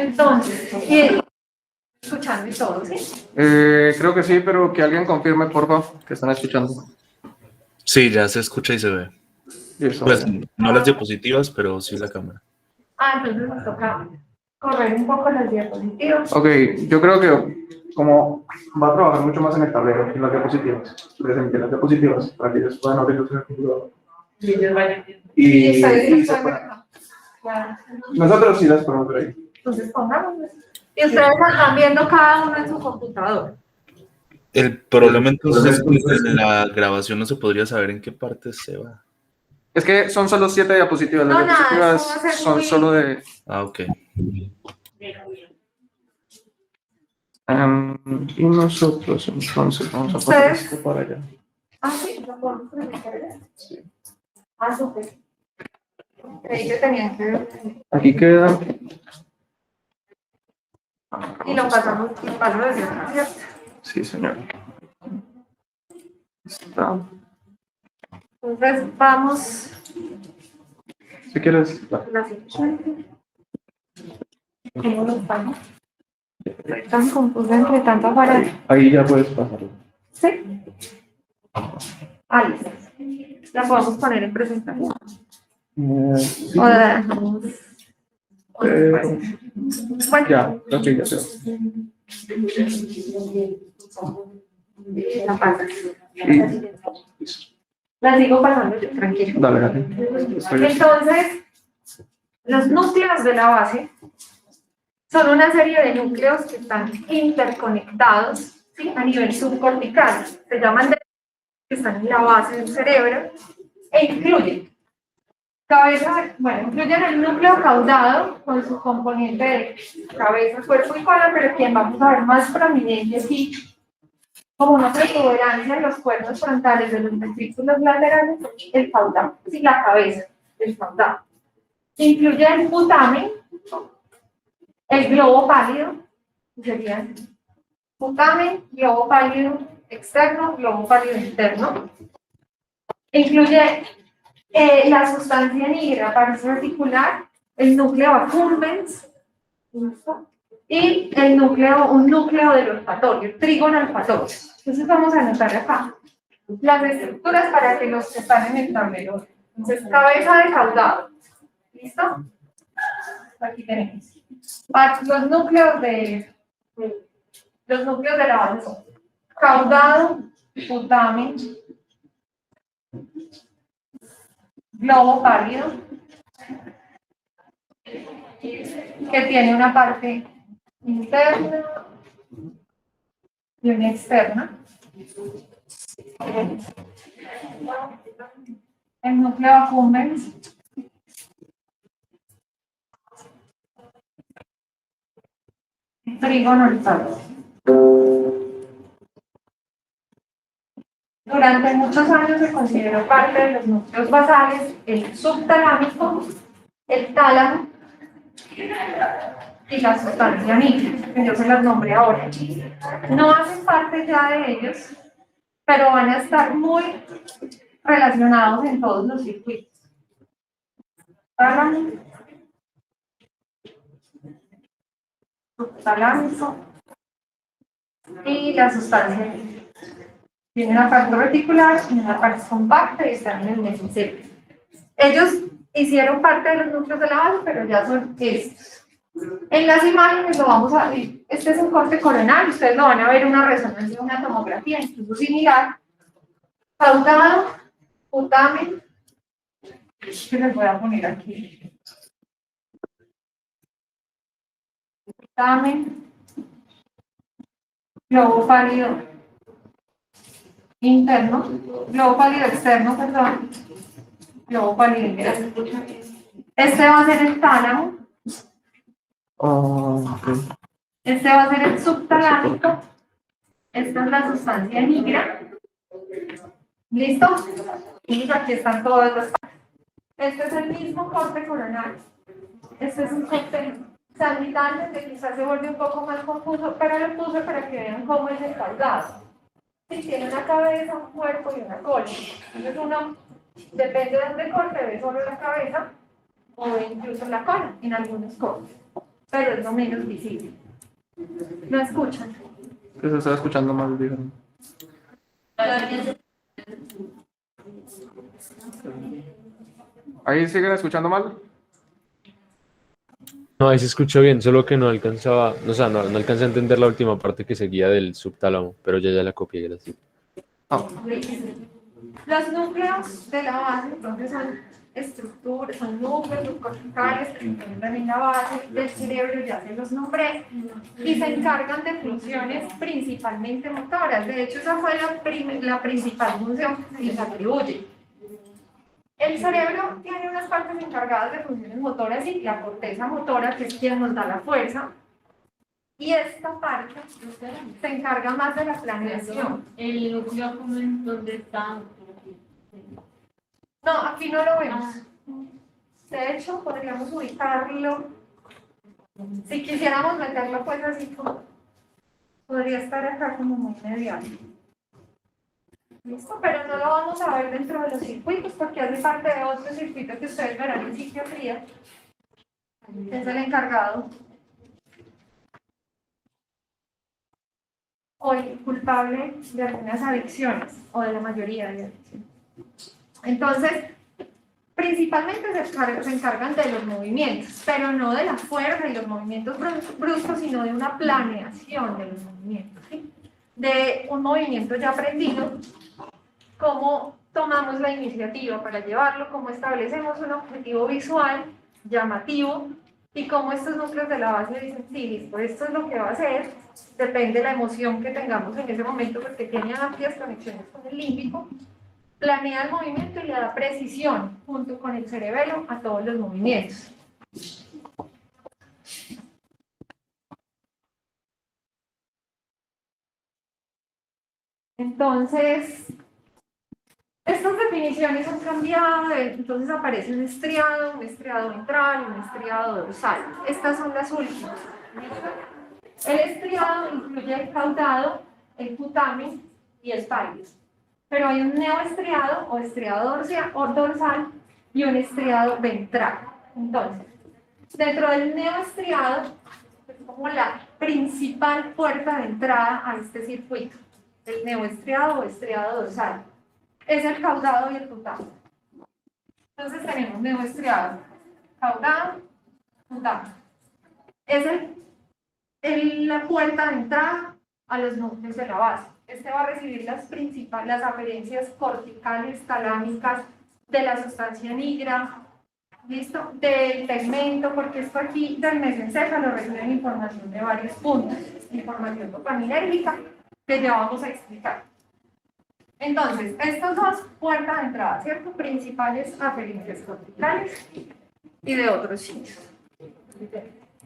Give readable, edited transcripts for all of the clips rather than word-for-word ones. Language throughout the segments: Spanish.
Entonces, y escuchando y todo, ¿sí? Creo que sí, pero que alguien confirme, por favor, que están escuchando. Sí, ya se escucha y se ve. Listo, Pues vale. no las diapositivas, pero sí la cámara. Entonces nos toca correr un poco las diapositivas. Ok, yo creo que como va a trabajar mucho más en el tablero que en las diapositivas, les envié las diapositivas para que ellos puedan abrirlos en el computador. Y ellos vayan viendo. Y Y ustedes se las pueden ver puedan- acá. Claro. Nosotros sí las podemos ver ahí. Entonces pongámoslas. Y ustedes están viendo cada uno en su computador. El problema entonces es que en la grabación no se podría saber en qué parte se va. Es que son solo 7 diapositivas, las No, nada, esto va a diapositivas ser son muy- solo de... Ah, ok. y nosotros entonces vamos a pasar esto para allá. Sí, lo podemos poner. Sí. Súper. Creí que tenían que ver. Aquí queda... Y lo pasamos desde acá, ¿cierto? Sí, señor. Está. Entonces vamos Si quieres... a la siguiente. ¿Cómo nos vamos? Tan confusa entre tanto aparato. Ahí ya puedes pasarlo. ¿Sí? Ahí está. La podemos poner en presentación. Sí. O la dejamos. Bueno, Ya, ok, ya te la pasas. Y... La sigo pasando yo, tranquilo. Dale, dale. Estoy bien. Entonces, los núcleos de la base son una serie de núcleos que están interconectados, ¿sí? A nivel subcortical. Se llaman de que están en la base del cerebro e incluyen incluyen el núcleo caudado con su componente de cabeza, cuerpo y cola, pero quien vamos a ver más prominente aquí, como una protuberancia en los cuernos frontales de los ventrículos laterales, el caudado, sí, la cabeza, el caudado. Incluye el putamen, el globo pálido, sería putamen, globo pálido externo, globo pálido interno. Incluye la sustancia negra pararticular, el núcleo accumbens, y un núcleo del olfatorio, trígono olfatorio. Entonces vamos a anotar acá las estructuras para que los que están en el tablero. Entonces, cabeza de caudado. ¿Listo? Aquí tenemos. Los núcleos de la base son caudado, putamen, globo pálido, que tiene una parte interna y una externa. El núcleo accumbens, trígono olfatorio. Durante muchos años se consideró parte de los núcleos basales el subtalámico, el tálamo y la sustancia níquel, que yo se las nombré ahora. No hacen parte ya de ellos, pero van a estar muy relacionados en todos los circuitos. Tálamo, subtalámico y la sustancia níquel. Tiene una parte reticular y una parte compacta y están en el mesocelo. Ellos hicieron parte de los núcleos de la base, pero ya son estos. En las imágenes lo vamos a ver. Este es un corte coronal, ustedes lo van a ver en una resonancia, una tomografía, incluso similar. Caudado, putamen, que les voy a poner aquí. Putamen, globo pálido interno, globo pálido externo, perdón, globo pálido interno. Este va a ser el tálamo. Okay. Este va a ser el subtalámico. Esta es la sustancia negra. ¿Listo? Y aquí están todas las partes. Este es el mismo corte coronal. Este es un corte sanitario que quizás se vuelve un poco más confuso, pero lo puse para que vean cómo es el caudado. Si tiene una cabeza, un cuerpo y una cola. Entonces uno, depende de dónde corte, ve solo la cabeza o ve incluso la cola en algunos cortes. pero es lo menos visible. ¿No escuchan? Que se está escuchando mal, dijeron. ¿Ahí siguen escuchando mal? No, ahí se escuchó bien, solo que no alcanzaba, o sea, no alcancé a entender la última parte que seguía del subtálamo, pero ya la copié, gracias. Ah, Los núcleos de la base, entonces, son estructuras, son núcleos corticales que encuentran en la base del cerebro, ya se los nombré, y se encargan de funciones principalmente motoras. De hecho, esa fue la principal función que se les atribuye. El cerebro tiene unas partes encargadas de funciones motoras y la corteza motora, que es quien nos da la fuerza, y esta parte se encarga más de la planeación. El núcleo común, ¿dónde está? No, aquí no lo vemos. De hecho, podríamos ubicarlo. Si quisiéramos meterlo, pues así como podría estar acá como muy mediano. ¿Listo? Pero no lo vamos a ver dentro de los circuitos porque hace parte de otro circuito que ustedes verán en psiquiatría. Es el encargado o el culpable de algunas adicciones o de la mayoría de adicciones. Entonces, principalmente se encargan de los movimientos, pero no de la fuerza y los movimientos bruscos, sino de una planeación de los movimientos, ¿sí? De un movimiento ya aprendido, cómo tomamos la iniciativa para llevarlo, cómo establecemos un objetivo visual llamativo y cómo estos núcleos de la base dicen, sí, listo, esto es lo que va a hacer, depende de la emoción que tengamos en ese momento, porque tiene amplias conexiones con el límbico, planea el movimiento y le da precisión junto con el cerebelo a todos los movimientos. Entonces, estas definiciones han cambiado, entonces aparece un estriado ventral, un estriado dorsal. Estas son las últimas. El estriado incluye el caudado, el putamen y el pálido. Pero hay un neoestriado o estriado dorsal y un estriado ventral. Entonces, dentro del neoestriado es como la principal puerta de entrada a este circuito. El neoestriado o estriado dorsal es el caudado y el putamen. Entonces tenemos neoestriado, caudado, putamen. Es la puerta de entrada a los núcleos de la base. Este va a recibir las aferencias corticales, talámicas, de la sustancia nigra, ¿listo? Del tegmento, porque esto aquí del mesencéfalo reciben información de varios puntos, información dopaminérgica, que ya vamos a explicar. Entonces, estas dos puertas de entrada, ¿cierto? Principales aferencias corticales y de otros sitios.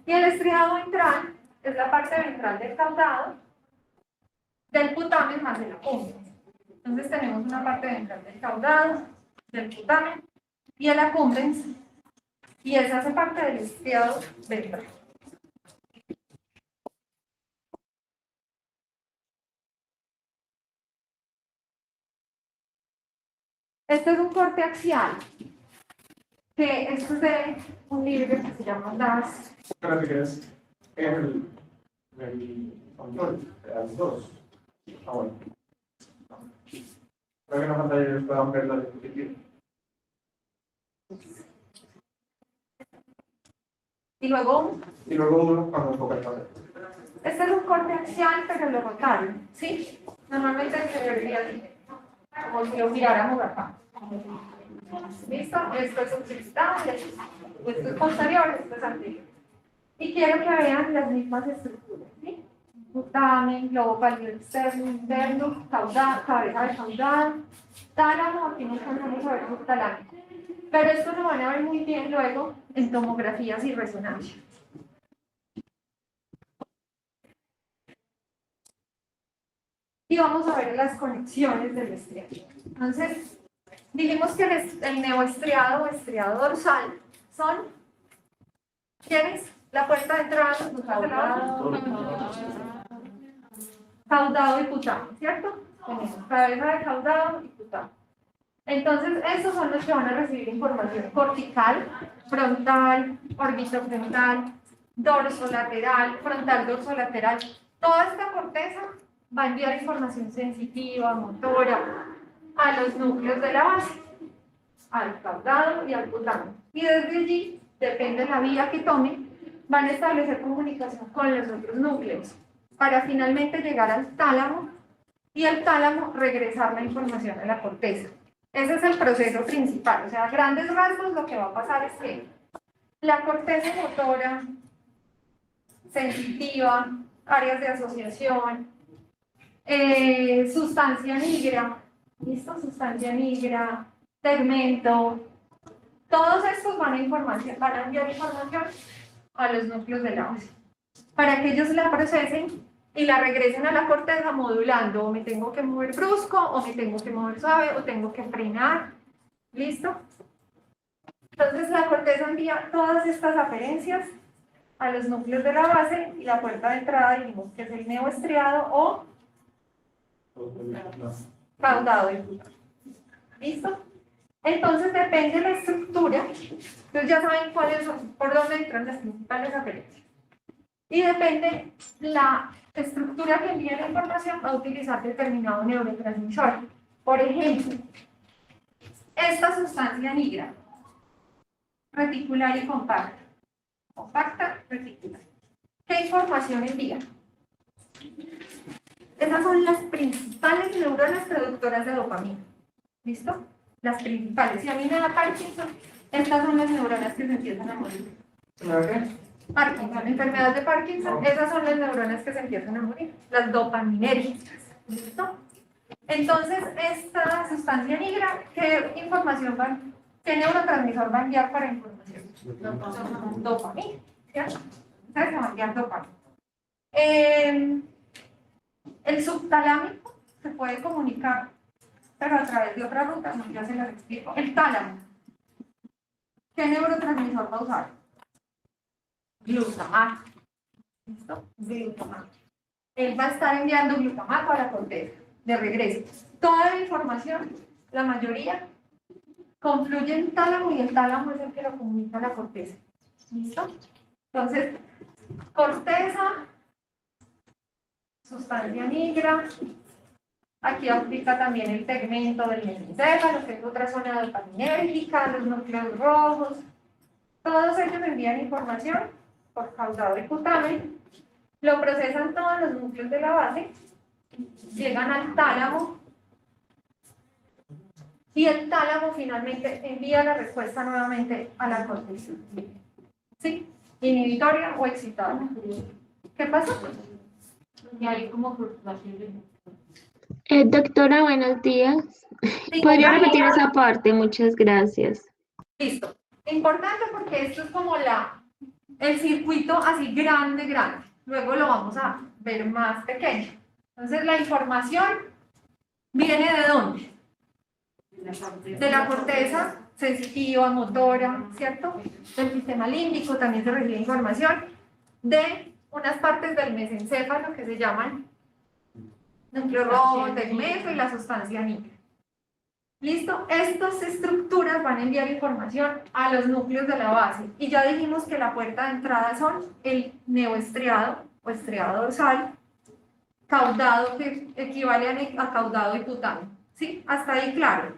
Y el estriado ventral es la parte ventral del caudado, del putamen más el accumbens. Entonces tenemos una parte ventral del caudado, del putamen y el accumbens, y esa hace parte del estriado ventral. Este es un corte axial, que esto es de un libro que se llama Das. espérate que es el control de las dos. Ah, bueno. Para que en la pantalla puedan ver la diapositiva. Y luego, uno cuando enfoca el papel. este es un corte axial, pero lo rotaron, ¿sí? Normalmente se vería así, como si lo miráramos acá. ¿Listo? Esto es occipital, esto es posterior, esto es anterior. Y quiero que vean las mismas estructuras, ¿sí? Putamen, globo pálido externo, interno, caudal, cabeza de caudal, tálamo, aquí no vamos a ver subtalámico. Pero esto lo van a ver muy bien luego en tomografías y resonancias. Y vamos a ver las conexiones del estriado. Entonces, dijimos que el neoestriado o estriado dorsal son, ¿quiénes? La puerta de entrada, caudado y putamen, ¿cierto? Tenemos cabeza de caudado y putamen. Entonces, estos son los que van a recibir información cortical, frontal, orbitofrontal, dorsolateral, frontal dorsolateral. Toda esta corteza va a enviar información sensitiva, motora, a los núcleos de la base, al caudado y al putamo. Y desde allí, depende de la vía que tome, van a establecer comunicación con los otros núcleos, para finalmente llegar al tálamo, y el tálamo regresar la información a la corteza. Ese es el proceso principal. O sea, a grandes rasgos lo que va a pasar es que la corteza motora, sensitiva, áreas de asociación, sustancia nigra, ¿listo? Sustancia nigra, tegmento, todos estos van a enviar información a los núcleos de la base, para que ellos la procesen y la regresen a la corteza modulando, o me tengo que mover brusco, o me tengo que mover suave, o tengo que frenar, ¿listo? Entonces la corteza envía todas estas aferencias a los núcleos de la base, y la puerta de entrada dijimos que es el neoestriado o caudado de putamo. ¿Listo? Entonces depende de la estructura, entonces ya saben cuáles son, por dónde entran las principales aferencias. Y depende la estructura que envía la información, va a utilizar determinado neurotransmisor. Por ejemplo, esta sustancia nigra, reticular y compacta. Compacta, reticular. ¿Qué información envía? Esas son las principales neuronas productoras de dopamina. ¿Listo? Las principales. Si a mí me da Parkinson, estas son las neuronas que se empiezan a morir. Parkinson, enfermedad de Parkinson, esas son las neuronas que se empiezan a morir, las dopaminérgicas. ¿Listo? Entonces, esta sustancia negra, ¿qué información va? ¿Qué neurotransmisor va a enviar para información? Dopamina. ¿Cierto? Entonces se va a enviar dopamina. El subtalámico se puede comunicar, pero a través de otra ruta, no, ya se las explico. El tálamo. ¿Qué neurotransmisor va a usar? Glutamato. ¿Listo? Glutamato. Él va a estar enviando glutamato a la corteza, de regreso. Toda la información, la mayoría, confluye en tálamo, y el tálamo es el que lo comunica a la corteza. ¿Listo? Entonces, corteza, sustancia negra, aquí aplica también el tegmento del mesencéfalo, que es otra zona dopaminérgica, los núcleos rojos, todos ellos envían información por caudado y putamen, lo procesan todos los núcleos de la base, llegan al tálamo, y el tálamo finalmente envía la respuesta nuevamente a la corteza. ¿Sí? Inhibitoria o excitada. ¿Qué pasó? Y hay como fluctuaciones. Doctora, buenos días. Sí, ¿Podría hola. repetir esa parte? Muchas gracias. Listo. Importante porque esto es como el circuito así grande, grande. Luego lo vamos a ver más pequeño. Entonces la información viene ¿de dónde? De la corteza sensitiva, motora, ¿cierto? Del sistema límbico también se recibe información de unas partes del mesencéfalo que se llaman núcleo rojo, tegmento y la sustancia negra. ¿Listo? Estas estructuras van a enviar información a los núcleos de la base. Y ya dijimos que la puerta de entrada son el neoestriado o estriado dorsal, caudado que equivale a caudado y putamo. ¿Sí? Hasta ahí claro.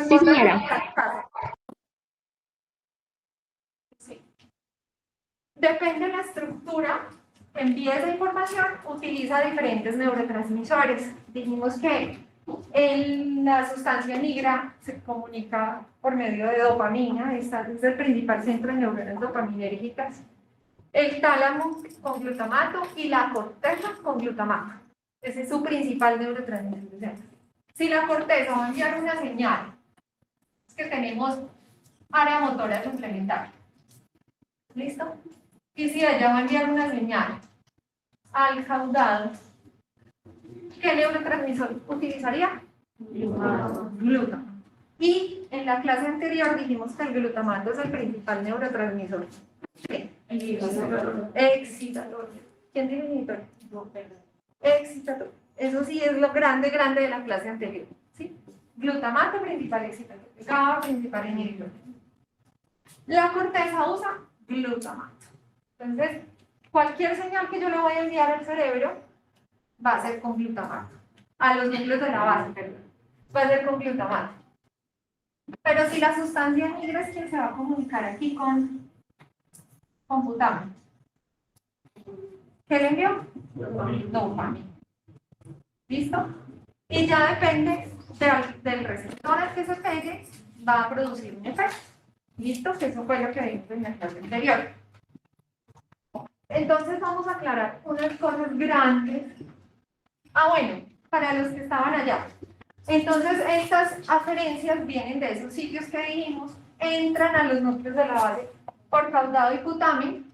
Sí, señora. Sí. Depende de la estructura que envíe esa información, utiliza diferentes neurotransmisores. Dijimos que la sustancia negra se comunica por medio de dopamina, es el principal centro de neuronas dopaminérgicas. El tálamo con glutamato y la corteza con glutamato. Ese es su principal neurotransmisor. Si la corteza va a enviar una señal, es que tenemos área motora complementaria. ¿Listo? Y si ella va a enviar una señal al caudado, ¿qué neurotransmisor utilizaría? Glutamato. Y en la clase anterior dijimos que el glutamato es el principal neurotransmisor. ¿Qué? Excitador. ¿Quién tiene inhibidor? Excitador. Eso sí es lo grande, grande de la clase anterior. ¿Sí? Glutamato principal excitador. GABA principal inhibidor. La corteza usa glutamato. Entonces, cualquier señal que yo le voy a enviar al cerebro va a ser con glutamato. A los núcleos de la base, perdón. Va a ser con glutamato. Pero si la sustancia negra es quien se va a comunicar aquí con glutamato. ¿Qué le envió? Dopamina. ¿Listo? Y ya depende del receptor al que se pegue, va a producir un efecto. ¿Listo? Que eso fue lo que vimos en la clase anterior. Entonces vamos a aclarar unas cosas grandes. Ah, bueno, para los que estaban allá. Entonces estas aferencias vienen de esos sitios que dijimos, entran a los núcleos de la base por caudado y putamen.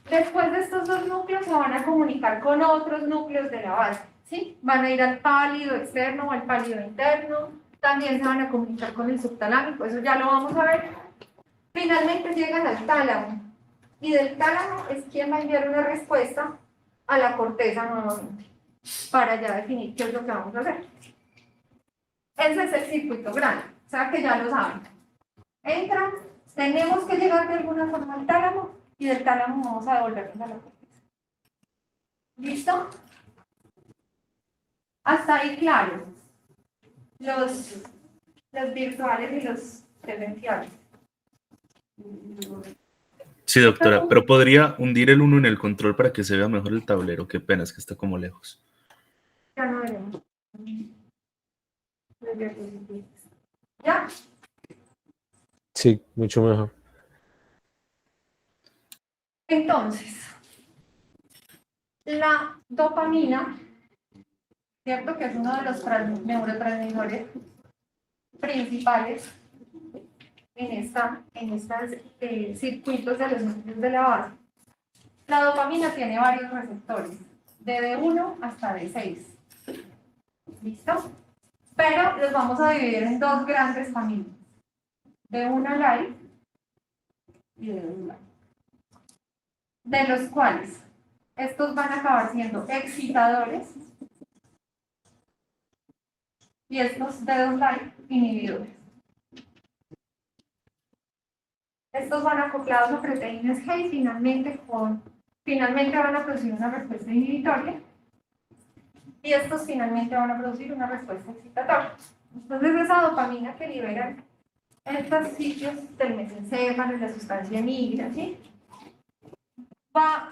Después de estos dos núcleos se van a comunicar con otros núcleos de la base, ¿sí? Van a ir al pálido externo o al pálido interno, también se van a comunicar con el subtalámico, eso ya lo vamos a ver. Finalmente llegan al tálamo, y del tálamo es quien va a enviar una respuesta a la corteza nuevamente, para ya definir qué es lo que vamos a hacer. Ese es el circuito grande, o sea que ya lo saben. Entran, tenemos que llegar de alguna forma al tálamo, y del tálamo vamos a devolvernos a la corteza. ¿Listo? Hasta ahí claro. Los virtuales y los presenciales. Sí, doctora, pero podría hundir el 1 en el control para que se vea mejor el tablero. Qué pena, es que está como lejos. Ya no veremos. ¿Ya? Sí, mucho mejor. Entonces, la dopamina, ¿cierto? Que es uno de los neurotransmisores principales en estos circuitos de los núcleos de la base. La dopamina tiene varios receptores, de D1 hasta D6. ¿Listo? Pero los vamos a dividir en dos grandes familias, D1 light y D2 light, de los cuales estos van a acabar siendo excitadores y estos D2 light inhibidores. Estos van acoplados a proteínas G y finalmente van a producir una respuesta inhibitoria y estos finalmente van a producir una respuesta excitatoria. Entonces esa dopamina que liberan estos sitios del mesencéfalo y la sustancia negra, ¿sí? Va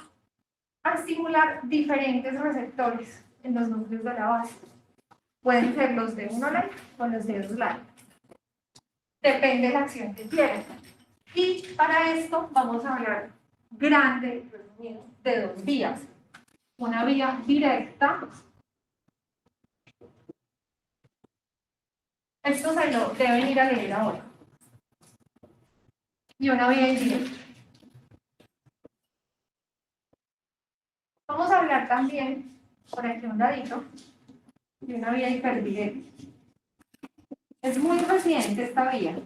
a estimular diferentes receptores en los núcleos de la base. Pueden ser los de 1 light o los de 2 light. Depende de la acción que quieran. Y para esto vamos a hablar grande, resumido, de dos vías. Una vía directa. Esto se lo deben ir a leer ahora. Y una vía indirecta. Vamos a hablar también, por aquí un ladito, de una vía hiperdirecta. Es muy reciente esta vía.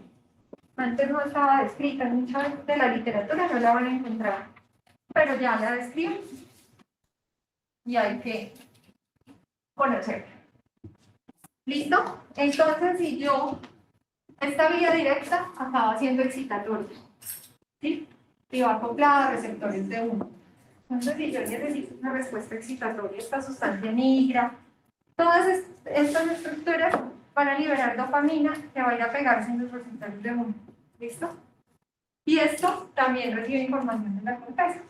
Antes no estaba descrita, en mucha de la literatura no la van a encontrar, pero ya la describen y hay que conocerla. ¿Listo? Entonces, si esta vía directa acaba siendo excitatoria, ¿sí? Y va acoplada a receptores de 1. Entonces, si yo necesito una respuesta excitatoria, esta sustancia negra, todas estas estructuras van a liberar dopamina que va a ir a pegarse en los receptores de 1. ¿Listo? Y esto también recibe información de la corteza,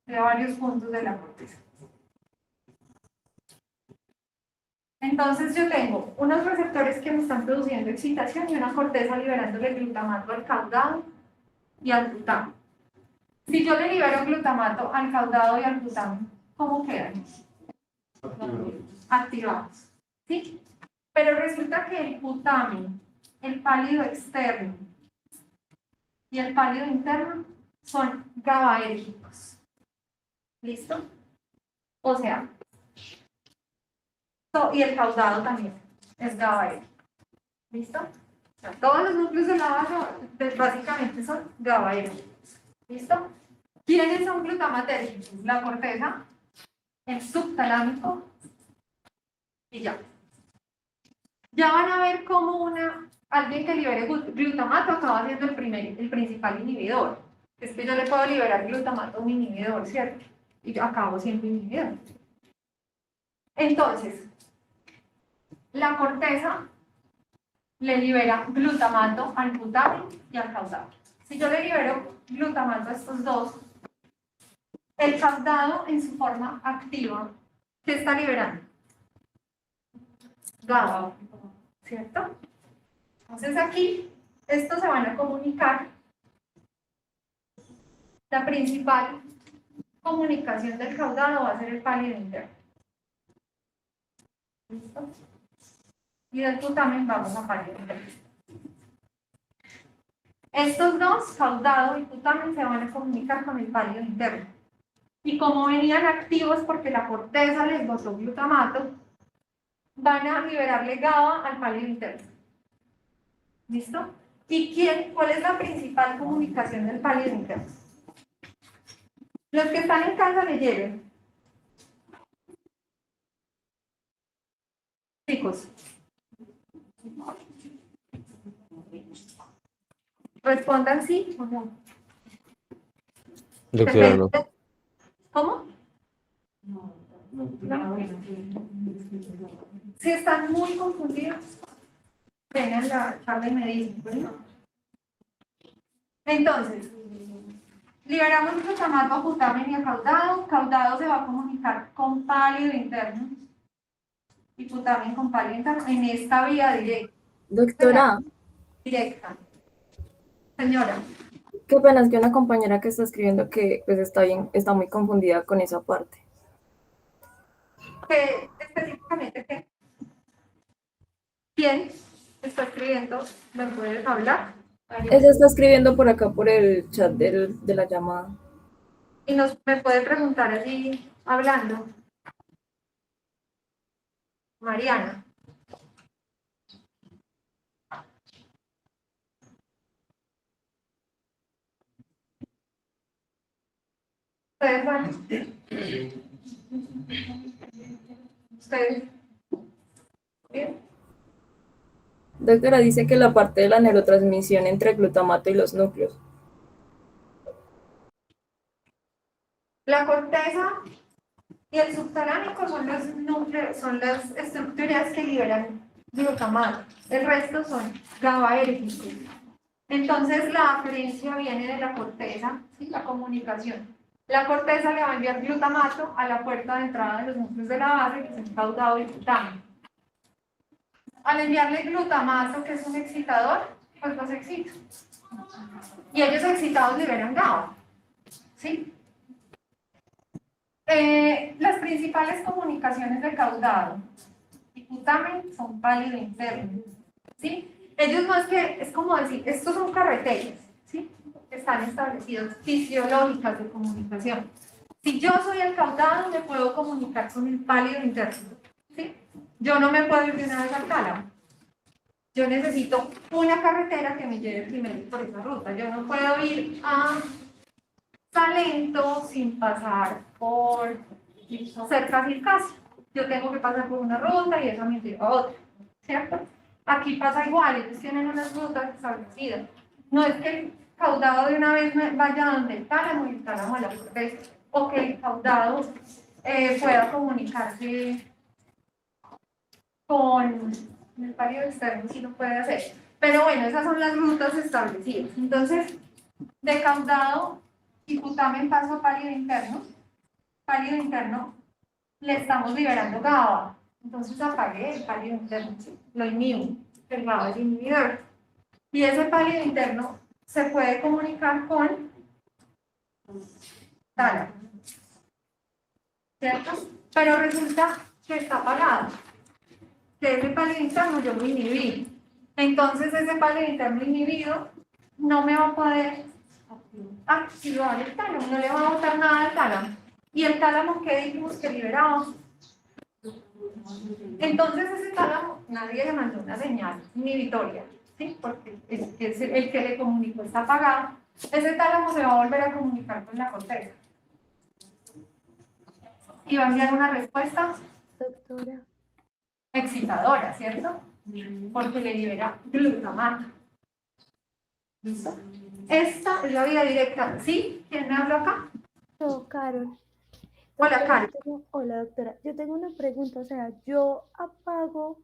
de varios puntos de la corteza. Entonces yo tengo unos receptores que me están produciendo excitación y una corteza liberándole glutamato al caudado y al glutamo. Si yo le libero glutamato al caudado y al glutamo, ¿cómo quedan? Activados. ¿Sí? Pero resulta que el glutamo, el pálido externo y el pálido interno son GABAérgicos. ¿Listo? O sea, y el caudado también es GABAérgico. ¿Listo? O sea, todos los núcleos de la base básicamente son GABAérgicos. ¿Listo? ¿Quiénes son glutamatérgicos? La corteza, el subtalámico y ya. Ya van a ver cómo una alguien que libere glutamato acaba siendo el principal inhibidor. Es que yo le puedo liberar glutamato a un inhibidor, ¿cierto? Y yo acabo siendo inhibidor. Entonces, la corteza le libera glutamato al glutamen y al caudado. Si yo le libero glutamato a estos dos, el caudado en su forma activa, ¿qué está liberando? GABA, ¿cierto? Entonces aquí, estos se van a comunicar. La principal comunicación del caudado va a ser el pálido interno. ¿Listo? Y del glutamen vamos a pálido interno. Estos dos, caudado y glutamen, se van a comunicar con el pálido interno. Y como venían activos porque la corteza les botó glutamato, van a liberarle GABA al pálido interno. ¿Listo? ¿Y cuál es la principal comunicación del pálido interno? Los que están en casa leyeron. Chicos. Respondan sí o no. Doctora, no. ¿Cómo? Si están muy confundidos, vengan la charla y me dicen, ¿bueno? Entonces, liberamos glutamato a glutamen y a caudado. Caudado se va a comunicar con pálido interno y glutamen con pálido interno en esta vía directa. Doctora, Directa. Señora, qué pena, es que una compañera que está escribiendo que pues está muy confundida con esa parte. ¿qué específicamente qué? ¿Quién está escribiendo? ¿Me puedes hablar? Ella está escribiendo por acá por el chat de la llamada. Y me puede preguntar allí hablando. Mariana. ¿Ustedes van? ¿Ustedes? ¿Bien? Doctora, dice que la parte de la neurotransmisión entre el glutamato y los núcleos. La corteza y el subtalámico son los núcleos, son las estructuras que liberan glutamato. El resto son GABAérgicos. Entonces la aferencia viene de la corteza, ¿sí? La comunicación. La corteza le va a enviar glutamato a la puerta de entrada de los núcleos de la base, que es el caudado y glutamen. Al enviarle glutamato, que es un excitador, pues los excita. Y ellos excitados liberan GABA. ¿Sí? Las principales comunicaciones de caudado y glutamen son pálido interno. ¿Sí? Ellos más que, es como decir, estos son carreteras, ¿sí? Que están establecidos fisiológicas de comunicación. Si yo soy el caudado, me puedo comunicar con el pálido interno, ¿sí? Yo no me puedo ir de una vez al tálamo. Yo necesito una carretera que me lleve primero por esa ruta. Yo no puedo ir a Salento sin pasar por cerca Circasia. Yo tengo que pasar por una ruta y esa me lleva a otra, ¿cierto? Aquí pasa igual, ellos tienen unas rutas establecidas. No es que el caudado de una vez vaya donde el tálamo y el tálamo a la corteza, o que el caudado pueda comunicarse con el pálido externo, si lo puede hacer. Pero bueno, esas son las rutas establecidas. Entonces, de caudado y glutamen paso a pálido interno. Pálido interno le estamos liberando GABA. Entonces apagué el pálido interno, ¿sí? Lo inhibo, el GABA es inhibidor. Y ese pálido interno se puede comunicar con tálamo, ¿cierto? Pero resulta que está apagado, que ese pálido interno yo lo inhibí. Entonces ese pálido interno inhibido no me va a poder activar el tálamo, no le va a botar nada al tálamo. ¿Y el tálamo qué dijimos que liberamos? Entonces ese tálamo, nadie le mandó una señal inhibitoria, ¿sí? Porque es el que le comunicó está apagado. Ese tálamo se va a volver a comunicar con la corteza. Y va a enviar una respuesta Doctora. excitadora, ¿cierto? porque le libera glutamato. ¿Listo? Esta es la vía directa. ¿Sí? ¿Quién me habla acá? Yo, Carol. Hola, Doctora, Carol. hola, doctora. Yo tengo una pregunta, o sea, yo apago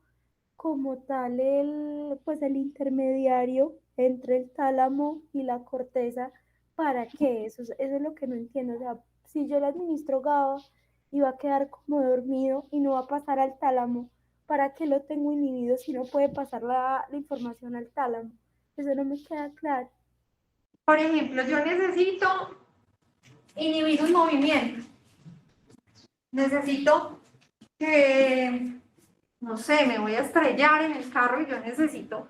como tal el intermediario entre el tálamo y la corteza, ¿para qué? Eso es lo que no entiendo. O sea, si yo le administro GABA y va a quedar como dormido y no va a pasar al tálamo, ¿para qué lo tengo inhibido si no puede pasar la información al tálamo? Eso no me queda claro. Por ejemplo, yo necesito inhibir un movimiento. Necesito que, no sé, me voy a estrellar en el carro y yo necesito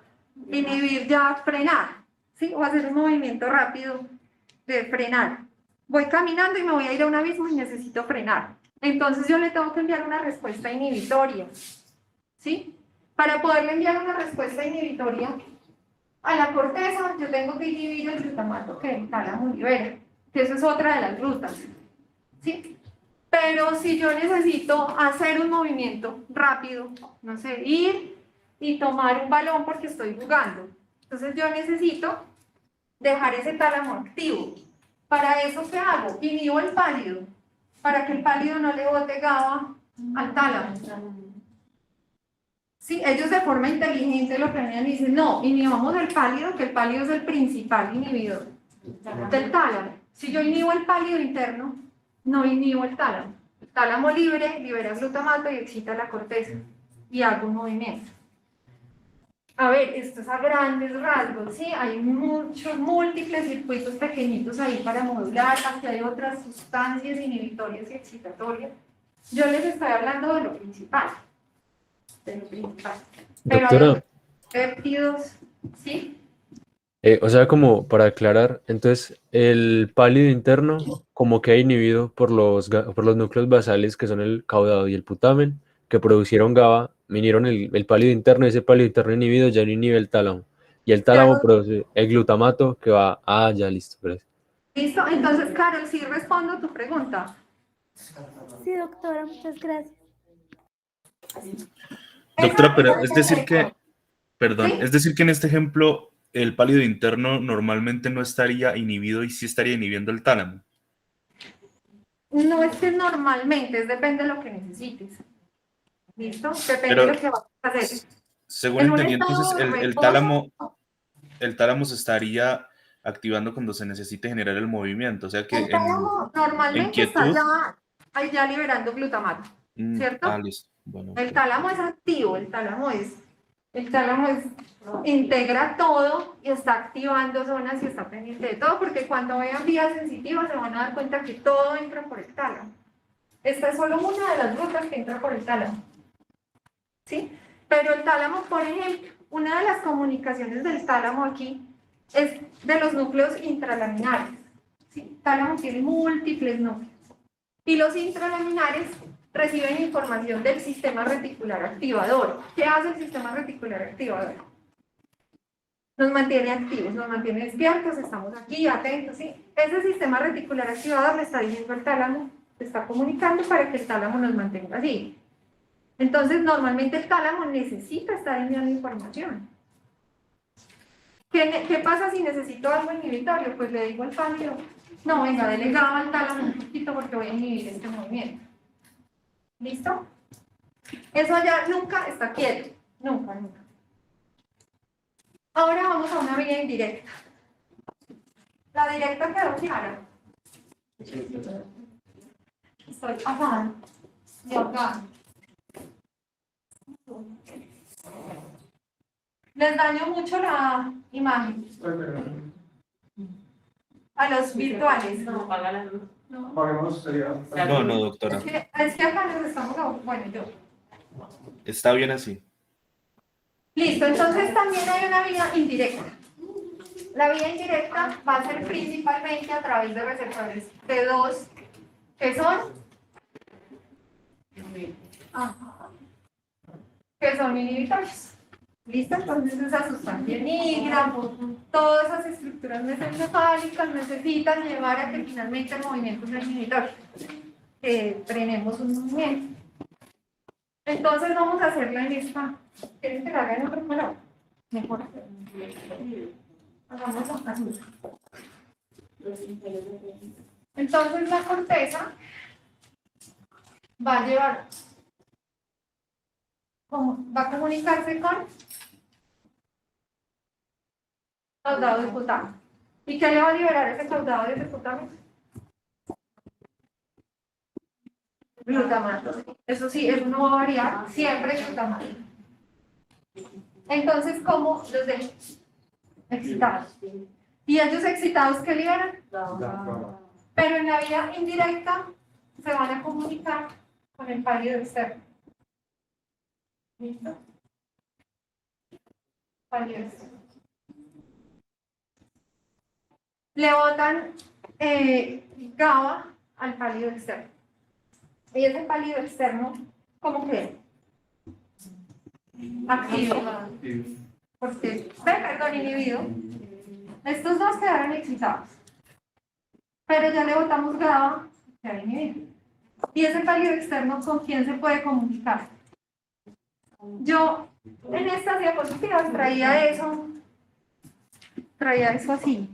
inhibir ya frenar, ¿sí? O hacer un movimiento rápido de frenar. Voy caminando y me voy a ir a un abismo y necesito frenar. Entonces yo le tengo que enviar una respuesta inhibitoria, ¿sí? Para poderle enviar una respuesta inhibitoria a la corteza, yo tengo que inhibir el glutamato que el tálamo libera, que eso es otra de las rutas, ¿sí? Pero si yo necesito hacer un movimiento rápido, no sé, ir y tomar un balón porque estoy jugando, entonces yo necesito dejar ese tálamo activo. Para eso, ¿qué hago? Inhibo el pálido, para que el pálido no le bote GABA al tálamo. Sí, ellos de forma inteligente lo planean y dicen, no, inhibamos el pálido, que el pálido es el principal inhibidor del tálamo. Si yo inhibo el pálido interno, no inhibo el tálamo. El tálamo libre libera glutamato y excita la corteza y hago un movimiento. A ver, esto es a grandes rasgos, ¿sí? Hay muchos, múltiples circuitos pequeñitos ahí para modular, aquí hay otras sustancias inhibitorias y excitatorias. Yo les estoy hablando de lo principal. Pero Doctora, hay péptidos, ¿sí? o sea, como para aclarar, entonces el pálido interno como queda inhibido por por los núcleos basales que son el caudado y el putamen, que producieron GABA, vinieron el pálido interno, y ese pálido interno inhibido ya no inhibe el tálamo. Y el tálamo produce el glutamato que va, ya listo, gracias. Listo, entonces, Carol, sí respondo a tu pregunta. Sí, doctora, muchas gracias. Doctora, pero es decir que, perdón, ¿Sí? es decir que en este ejemplo el pálido interno normalmente no estaría inhibido y sí estaría inhibiendo el tálamo. No es que normalmente, es depende de lo que necesites. ¿Listo? Depende Pero, de lo que vas a hacer. según En un entendí, estado entonces de el tálamo se estaría activando cuando se necesite generar el movimiento. O sea que el tálamo normalmente está quietud. ya liberando glutamato, ¿cierto? Listo. Bueno, El ok. tálamo es activo, el tálamo integra todo y está activando zonas y está pendiente de todo, porque cuando vean vías sensitivas se van a dar cuenta que todo entra por el tálamo. Esta es solo una de las rutas que entra por el tálamo, ¿sí? Pero el tálamo, por ejemplo, una de las comunicaciones del tálamo aquí es de los núcleos intralaminares, ¿sí? El tálamo tiene múltiples núcleos y los intralaminares reciben información del sistema reticular activador. ¿Qué hace el sistema reticular activador? Nos mantiene activos, nos mantiene despiertos, estamos aquí, atentos, ¿sí? Ese sistema reticular activador le está diciendo al tálamo, le está comunicando para que el tálamo nos mantenga así. Entonces, normalmente el tálamo necesita estar enviando información. ¿Qué pasa si necesito algo inhibitorio? Pues le digo al pálido, no, venga, delegado al tálamo un poquito porque voy a inhibir este movimiento. ¿Listo? Eso ya nunca está quieto. Nunca, nunca. Ahora vamos a una vía indirecta. La directa quedó clara. Estoy acá. Y acá. Les daño mucho la imagen. A los virtuales. No, apaga la luz. No. Paguemos, sería. No, doctora. Es que acá nos estamos. Bueno, yo. Está bien así. Listo, entonces también hay una vía indirecta. La vía indirecta va a ser principalmente a través de receptores T2, que son inhibitorios. ¿Listo? Entonces esa sustancia migra, todas esas estructuras mesencefálicas necesitan llevar a que finalmente el movimiento sea inhibitorio, que frenemos un movimiento. Entonces vamos a hacerla en esta. ¿Quieren que la haga en otro color? Mejor. Hagámoslo así. Entonces la corteza va a llevar, va a comunicarse con caudado de potasio. ¿Y qué le va a liberar ese caudado de potasio? Glutamato. Eso sí, eso no va a variar, siempre glutamato. Entonces, ¿cómo los dejo? Excitados. ¿Y ellos excitados qué liberan? Pero en la vía indirecta se van a comunicar con el pálido externo. ¿Listo? Pálido externo. Le botan GABA al pálido externo. Y ese pálido externo, ¿cómo queda? Activo. Porque perdón, inhibido. Estos dos quedaron excitados. Pero ya le botamos GABA, queda inhibido. Y ese pálido externo, ¿con quién se puede comunicar? Yo en estas diapositivas traía eso así.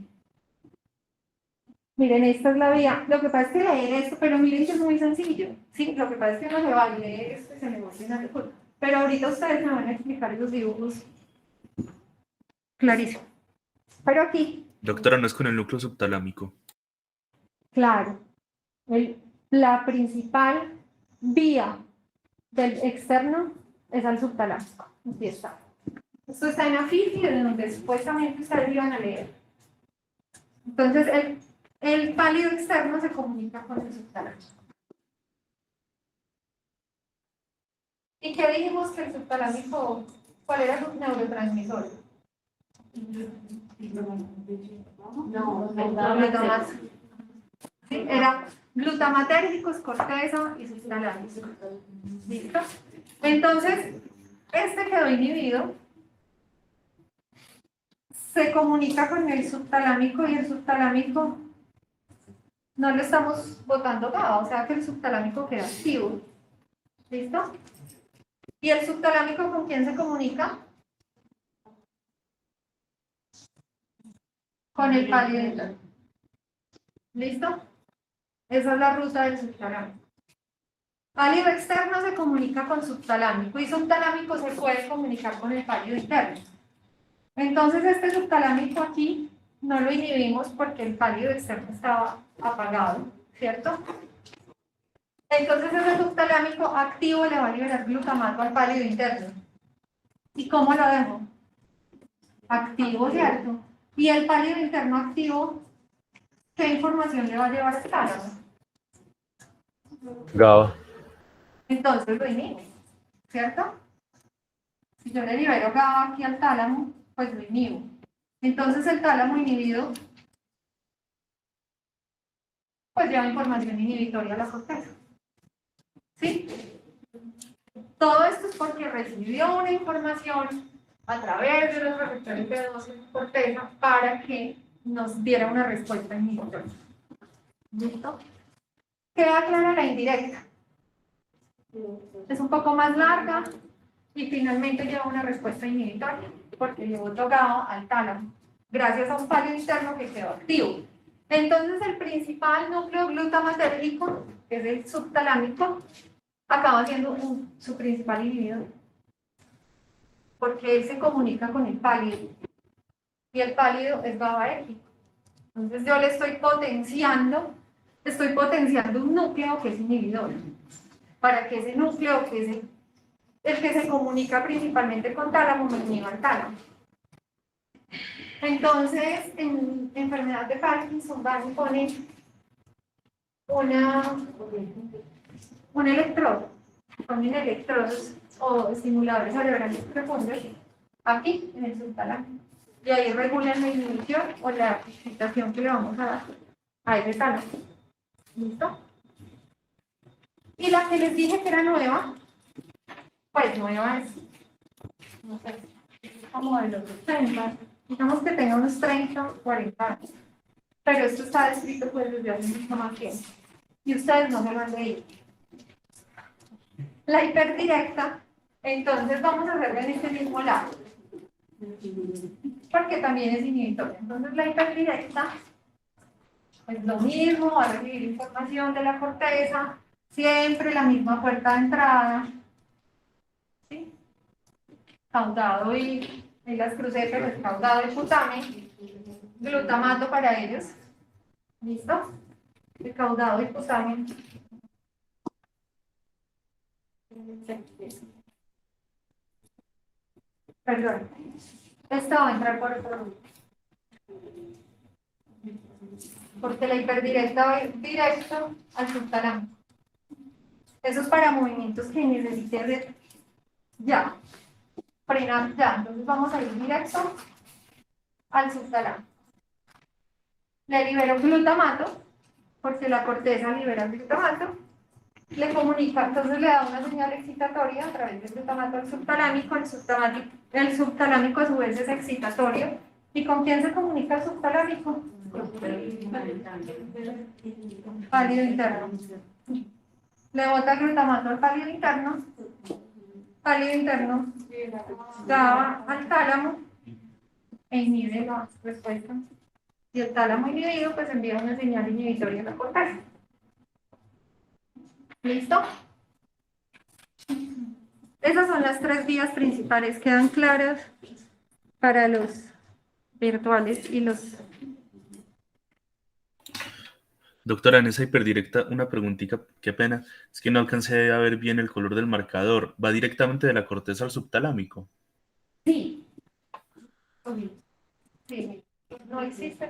Miren, esta es la vía. Lo que pasa es que leer esto, pero miren que es muy sencillo. Sí, lo que pasa es que uno se va a leer esto y se me emociona el culo. Pero ahorita ustedes me van a explicar esos dibujos clarísimo. Pero aquí, Doctora, no es con el núcleo subtalámico. claro, la principal vía del externo es al subtalámico. Aquí está. Esto está en AFIFI, de donde supuestamente ustedes iban a leer. Entonces, el pálido externo se comunica con el subtalámico. ¿Y qué dijimos que el subtalámico, cuál era su neurotransmisor? Glutamato. Sí, era glutamatérgicos, corteza y subtalámico. ¿Listo? Entonces, este quedó inhibido. Se comunica con el subtalámico y el subtalámico no le estamos botando GABA, o sea que el subtalámico queda activo. ¿Listo? ¿Y el subtalámico con quién se comunica? Con el pálido interno. ¿Listo? Esa es la ruta del subtalámico. Pálido externo se comunica con subtalámico y subtalámico se puede comunicar con el pálido interno. Entonces este subtalámico aquí no lo inhibimos porque el pálido externo estaba apagado, ¿cierto? Entonces ese subtalámico activo le va a liberar glutamato al pálido interno. ¿Y cómo lo dejo? Activo, ¿cierto? Y el pálido interno activo, ¿qué información le va a llevar al tálamo? GABA. Entonces lo inhibo, ¿cierto? Si yo le libero GABA aquí al tálamo, pues lo inhibo. Entonces el tálamo inhibido, pues lleva información inhibitoria a la corteza. ¿Sí? Todo esto es porque recibió una información a través de los receptores B2 en la corteza para que nos diera una respuesta inhibitoria. ¿Listo? Queda clara la indirecta. Es un poco más larga y finalmente lleva una respuesta inhibitoria porque llevó GABA al tálamo gracias a un pálido interno que quedó activo. Entonces el principal núcleo glutamatérgico, que es el subtalámico, acaba siendo su principal inhibidor porque él se comunica con el pálido y el pálido es GABAérgico. Entonces yo le estoy potenciando un núcleo que es inhibidor para que ese núcleo que es el que se comunica principalmente con tálamo me inhiba al tálamo. Entonces, en enfermedad de Parkinson van y ponen un electrodo, ponen electrodos o estimuladores cerebrales profundos aquí en el subtálamo. Y ahí regulan la inhibición o la excitación que le vamos a dar a ese tálamo. ¿Listo? Y la que les dije que era nueva, pues nueva es, no sé, como de los 80, digamos que tenga unos 30 o 40 años. Pero esto está descrito pues desde hace mucho más tiempo. Y ustedes no se lo han leído. La hiperdirecta, entonces vamos a hacerla en este mismo lado, porque también es inhibitoria. Entonces la hiperdirecta es lo mismo, va a recibir información de la corteza, siempre la misma puerta de entrada, ¿sí? Caudado y las crucé, pero es caudado y putamen, glutamato para ellos, ¿listo? El caudado y putamen. Perdón, esto va a entrar por otro lado. Porque la hiperdirecta va a ir directo al subtalámico. Eso es para movimientos que necesite hacer ya, frenar ya. Entonces vamos a ir directo al subtalámico. Le libero glutamato, porque la corteza libera el glutamato. Le comunica, entonces le da una señal excitatoria a través del glutamato al subtalámico. El subtalámico a su vez es excitatorio. ¿Y con quién se comunica el subtalámico? Pálido interno. Le bota glutamato al pálido interno. Pálido interno da al tálamo e inhibe la respuesta. Y el tálamo inhibido pues envía una señal inhibitoria a la corteza. ¿Listo? Esas son las 3 vías principales. ¿Quedan claras para los virtuales y los... Doctora, en esa hiperdirecta, una preguntita, qué pena, es que no alcancé a ver bien el color del marcador. ¿Va directamente de la corteza al subtalámico? Sí. Sí. No existe.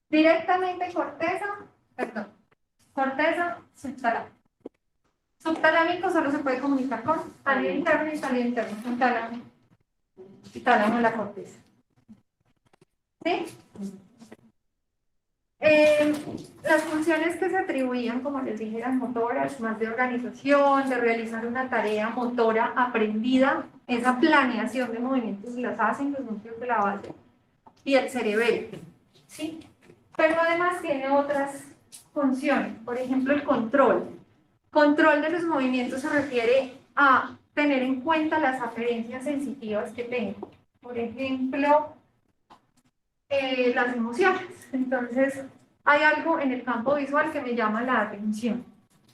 Directamente corteza, subtalámico. Subtalámico solo se puede comunicar con pálido interno y pálido interno, con tálamo y tálamo en la corteza. ¿Sí? Las funciones que se atribuían, como les dije, eran motoras, más de organización, de realizar una tarea motora aprendida, esa planeación de movimientos las hacen los núcleos de la base y el cerebelo, ¿sí? Pero además tiene otras funciones, por ejemplo el control. Control de los movimientos se refiere a tener en cuenta las aferencias sensitivas que tengo, por ejemplo, las emociones. Entonces, hay algo en el campo visual que me llama la atención,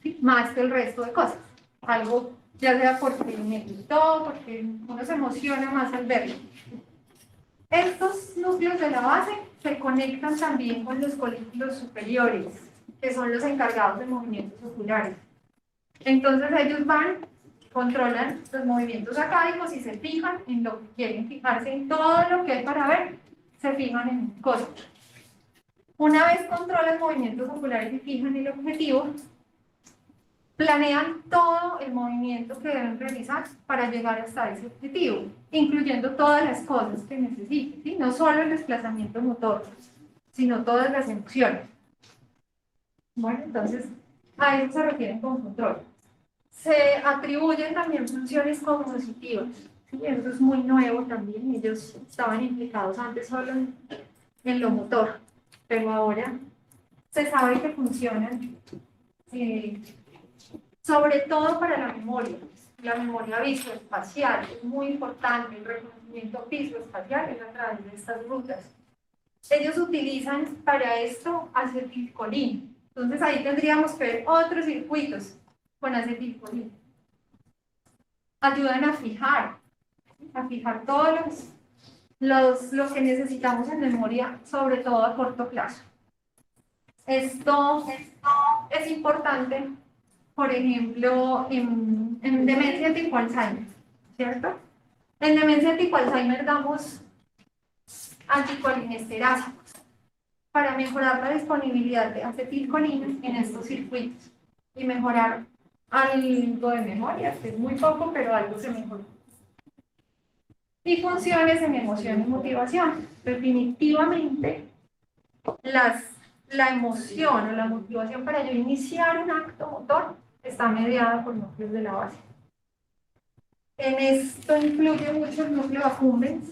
¿sí? Más que el resto de cosas. Algo, ya sea porque me gustó, porque uno se emociona más al verlo. Estos núcleos de la base se conectan también con los colículos superiores, que son los encargados de movimientos oculares. Entonces, ellos van, controlan los movimientos acádicos y se fijan en lo que quieren fijarse, en todo lo que hay para ver, se fijan en cosas. Una vez controlan movimientos oculares y fijan el objetivo, planean todo el movimiento que deben realizar para llegar hasta ese objetivo, incluyendo todas las cosas que necesiten, ¿sí? No solo el desplazamiento motor, sino todas las emociones. Bueno, entonces, a eso se refieren con control. Se atribuyen también funciones cognitivas, ¿sí? Eso es muy nuevo también, ellos estaban implicados antes solo en lo motor, pero ahora se sabe que funcionan sobre todo para la memoria visoespacial es muy importante, el reconocimiento visoespacial es a través de estas rutas. Ellos utilizan para esto acetilcolina, entonces ahí tendríamos que ver otros circuitos con acetilcolina. Ayudan a fijar todos lo que necesitamos en memoria, sobre todo a corto plazo. Esto es importante, por ejemplo, en demencia tipo Alzheimer, ¿cierto? En demencia tipo Alzheimer damos anticolinesteráticos para mejorar la disponibilidad de acetilcolina en estos circuitos y mejorar algo de memoria, que es muy poco, pero algo se mejoró. Y funciones en emoción y motivación. Definitivamente, la emoción o la motivación para yo iniciar un acto motor está mediada por núcleos de la base. En esto incluye mucho el núcleo accumbens,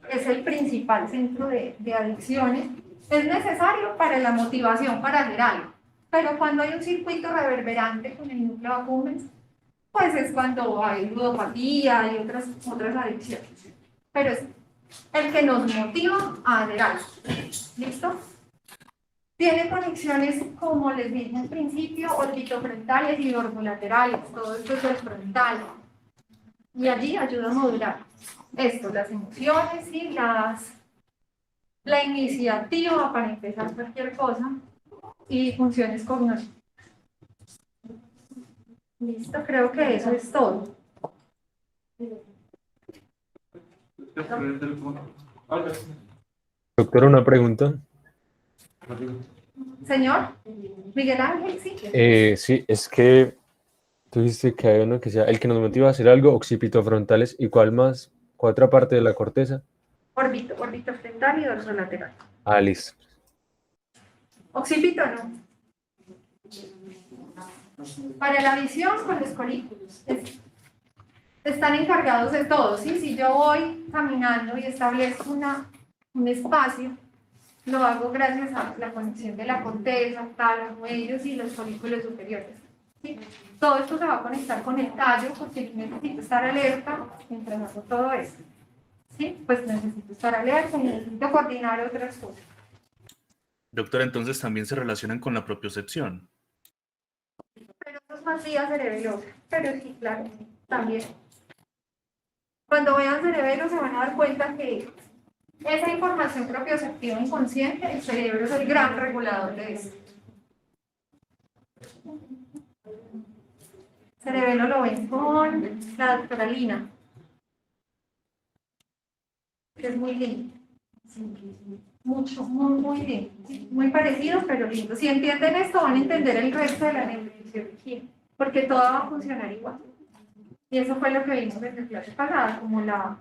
es el principal centro de adicciones. Es necesario para la motivación para hacer algo, Pero cuando hay un circuito reverberante con el núcleo accumbens, pues es cuando hay ludopatía y otras adicciones. Pero es el que nos motiva a hacer algo. ¿Listo? Tiene conexiones, como les dije al principio, orbitofrontales y orbitolaterales. Todo esto es el frontal. Y allí ayuda a modular esto, las emociones y la iniciativa para empezar cualquier cosa y funciones cognitivas. Listo, creo que eso es todo. Doctora, una pregunta. Señor, Miguel Ángel, sí. Sí, es que tú dijiste que hay uno que sea el que nos motiva a hacer algo, occipitofrontales, ¿y cuál más? ¿Cuál otra parte de la corteza? Orbitofrontal y dorsolateral. Ah, listo. Occipito no. Para la visión con los colículos. Están encargados de todo, ¿sí? Si yo voy caminando y establezco un espacio, lo hago gracias a la conexión de la corteza, tálamo, ellos y los folículos superiores. ¿Sí? Todo esto se va a conectar con el tallo porque yo necesito estar alerta mientras hago todo esto. ¿Sí? Pues necesito estar alerta y necesito coordinar otras cosas. Doctora, entonces también se relacionan con la propiocepción. Pero eso es más vía cerebelosa. Pero sí, claro, también. Cuando vean cerebelo se van a dar cuenta que esa información propioceptiva inconsciente, el cerebro es el gran regulador de eso. Cerebelo lo ven con la doctora Lina, que es muy lindo. Mucho, muy lindo. Muy parecido, pero lindo. Si entienden esto, van a entender el resto de la neurofisiología, porque todo va a funcionar igual. Y eso fue lo que vimos en la clase pasada, como la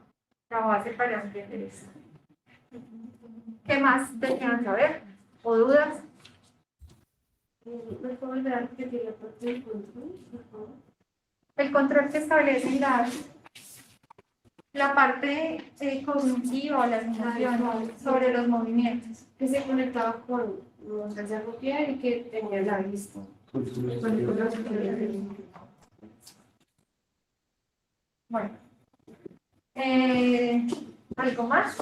base para entender eso. ¿Qué más desean saber? ¿O dudas? El control que establece la parte cognitiva, las emociones sobre los movimientos. Que se conectaba con los de y que tenía la vista. Bueno. ¿Algo más?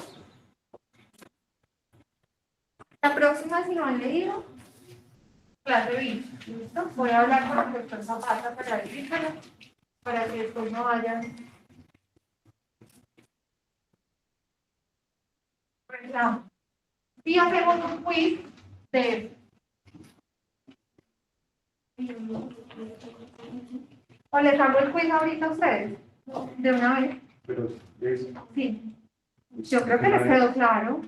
La próxima, si lo han leído, clase B. ¿Listo? Voy a hablar con el doctor Zapata para decírselo, para que después no vayan. Y hacemos un quiz de... ¿O les hago el quiz ahorita a ustedes? ¿De una vez? Pero Sí. Yo creo que les quedó claro.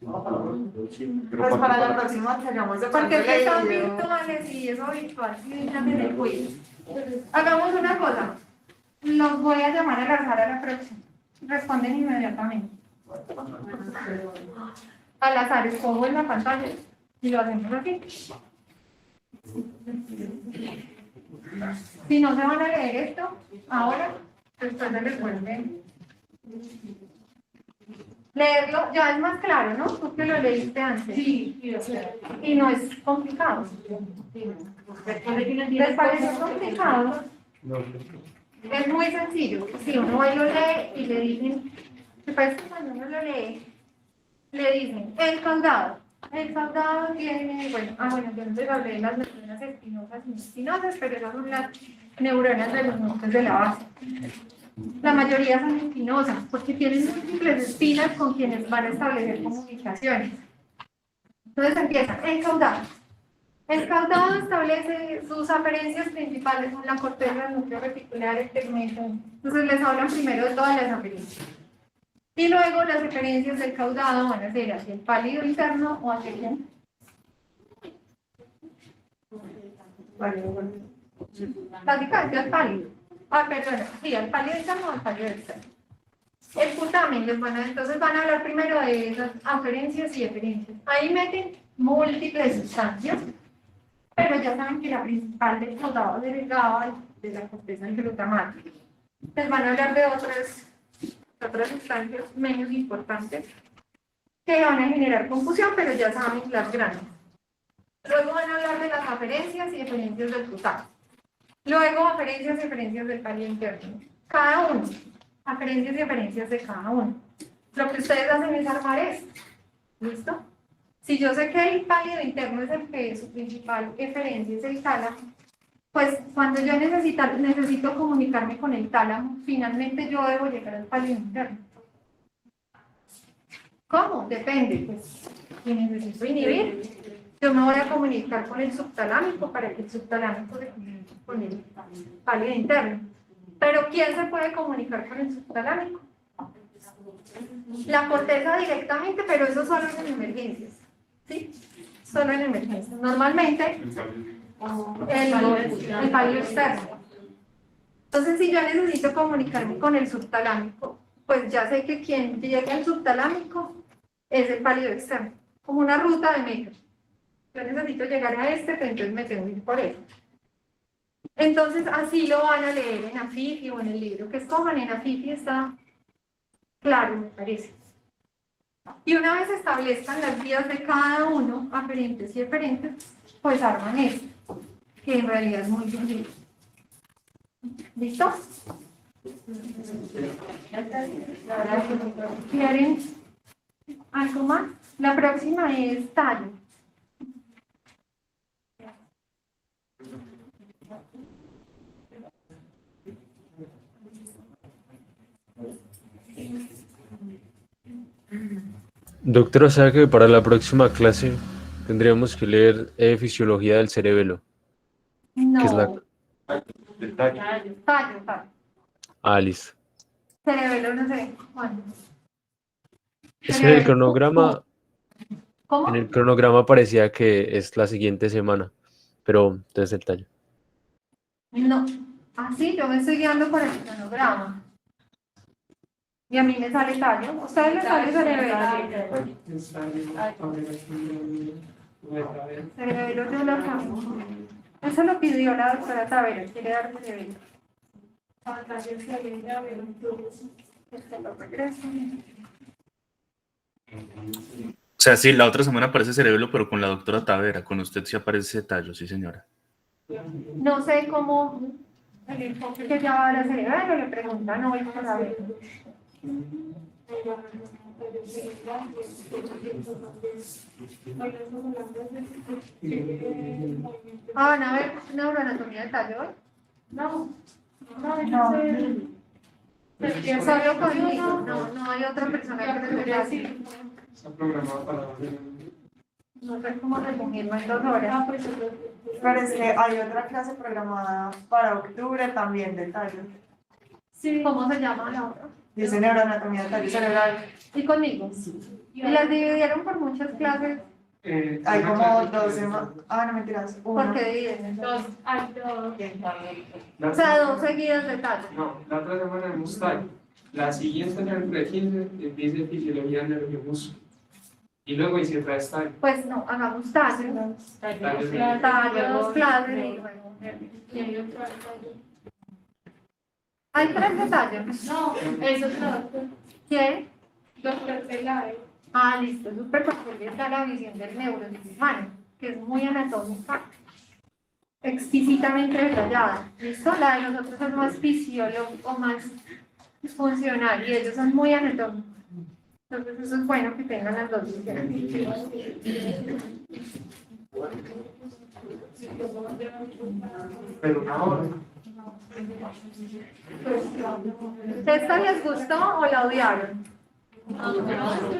Pues para la próxima que hagamos de Porque es que son video. virtuales y eso virtual sí necesitan el quiz. Hagamos una cosa. Los voy a llamar al azar a la próxima. Responden inmediatamente. Al azar, escojo en la pantalla y lo hacemos así. Si no se van a leer esto ahora, después se les vuelve. Leerlo ya es más claro, ¿no? Tú que lo leíste antes. Sí, Y no es complicado. ¿Les parece complicado? Es muy sencillo. Si uno va y lo lee y le dicen, me parece que cuando uno lo lee, le dicen, el caudado. El caudado tiene, bueno, yo no les hablé de las neuronas espinosas y no espinosas, pero esas son las neuronas de los núcleos de la base. La mayoría son espinosas, porque tienen múltiples espinas con quienes van a establecer comunicaciones. Entonces empieza, el caudado. El caudado establece sus aferencias principales con la corteza, el núcleo reticular, el tegmento. Entonces les hablan primero de todas las aferencias. Y luego las referencias del caudado van a ser hacia el pálido interno o hacia el básicamente al pálido. Perdona, sí, al pálido interno o al pálido externo. El putamen, entonces van a hablar primero de esas aferencias y eferencias. Ahí meten múltiples sustancias, pero ya saben que la principal del caudado es el GABA, de la corteza del glutamato. Les van a hablar de otras sustancias menos importantes que van a generar confusión, pero ya saben las grandes. Luego van a hablar de las aferencias y eferencias del tálamo. Luego, aferencias y eferencias del palio interno. Cada uno. Aferencias y eferencias de cada uno. Lo que ustedes hacen es armar esto. ¿Listo? Si yo sé que el palio interno es el que su principal eferencia es el tálamo, pues cuando yo necesito comunicarme con el tálamo, finalmente yo debo llegar al palio interno. ¿Cómo? Depende. Pues, si necesito inhibir, yo me voy a comunicar con el subtalámico para que el subtalámico se comunique con el palio interno. Pero ¿quién se puede comunicar con el subtalámico? La corteza directamente, pero eso solo en emergencias. ¿Sí? Solo en emergencias. Normalmente, el palio externo. Entonces, si yo necesito comunicarme con el subtalámico, pues ya sé que quien llega al subtalámico es el palio externo, como una ruta de metro. Yo necesito llegar a este, pero entonces me tengo que ir por él. Entonces, así lo van a leer en Afifi o en el libro que escojan. En Afifi está claro, me parece. Y una vez establezcan las vías de cada uno, aferentes y eferentes, pues arman esto, que en realidad es muy sencillo. ¿Listo? ¿Quieren algo más? La próxima es tallo. Doctor, o sea que para la próxima clase tendríamos que leer fisiología del cerebelo, No, que es la... tallo. Ah, listo. Cerebelo, no sé. Bueno. Es que ¿Cómo? en el cronograma parecía que es la siguiente semana, pero entonces el tallo. No. Ah, sí, yo me estoy guiando por el cronograma. Y a mí me sale tallo. ¿A ustedes les sale cerebelo? Cerebelo yo lo cambio. Eso lo pidió la doctora Tavera, quiere dar cerebelo. O sea, sí, la otra semana aparece cerebelo, pero con la doctora Tavera. Con usted sí aparece tallo, sí, señora. No sé cómo el enfoque que ya va a dar cerebelo, le preguntan hoy para ver. Ah, ¿van a ver neuroanatomía de tallo hoy? No. Solo conmigo, no hay otra persona que te pueda decir. Está programado para... No sé cómo resumirlo en 2 horas. Pero es que hay otra clase programada para octubre también de tallo. Sí. ¿Cómo se llama la otra? Dice neuroanatomía de tallo cerebral. ¿Y conmigo? Y las dividieron por muchas clases. Hay como 2 semanas. Ah, no mentiras. ¿Por qué dividen? 2. O sea, 2 seguidas de tallo. No, la otra semana vemos tallo. La siguiente en el pre-15 dice fisiología nerviosa. Y luego dice otra vez tallo. Pues no, hagamos tallo. Tallo, 2 clases y luego. Hay 3 de tallo. No, eso es doctor. ¿Quién? Doctor Peláez. Ah, listo, súper, porque está la visión del neurocirujano, que es muy anatómica, exquisitamente detallada. ¿Listo? La de nosotros es más fisiológico o más funcional y ellos son muy anatómicos. Entonces, eso es bueno que tengan las 2 visiones. Pero una hora. ¿Esta les gustó o la odiaron?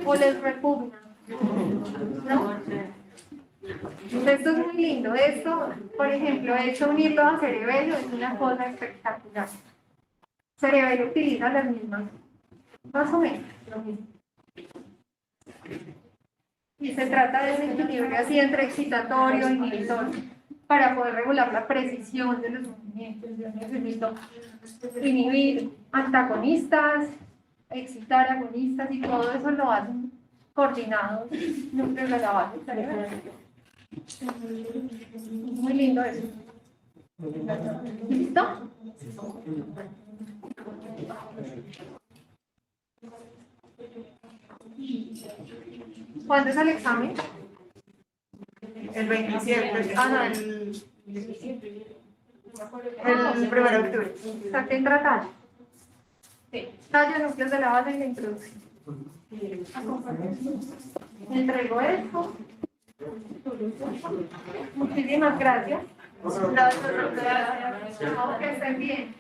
¿O les repugna? ¿No? Esto es muy lindo. Esto, por ejemplo, unirlo a cerebelo es una cosa espectacular. Cerebelo utiliza las mismas, más o menos, lo mismo. Y se trata de ese equilibrio así entre excitatorio e inhibitorio para poder regular la precisión de los movimientos. Yo necesito inhibir antagonistas, excitar agonistas y todo eso lo hacen coordinados núcleos de la base cerebral. Muy lindo eso. ¿Listo? ¿Cuándo es el examen? El 27, no, el 1 de octubre. Saqué en tratar. Tallo, núcleos de la base y la introducción. Me entrego esto. Muchísimas gracias. Que estén bien.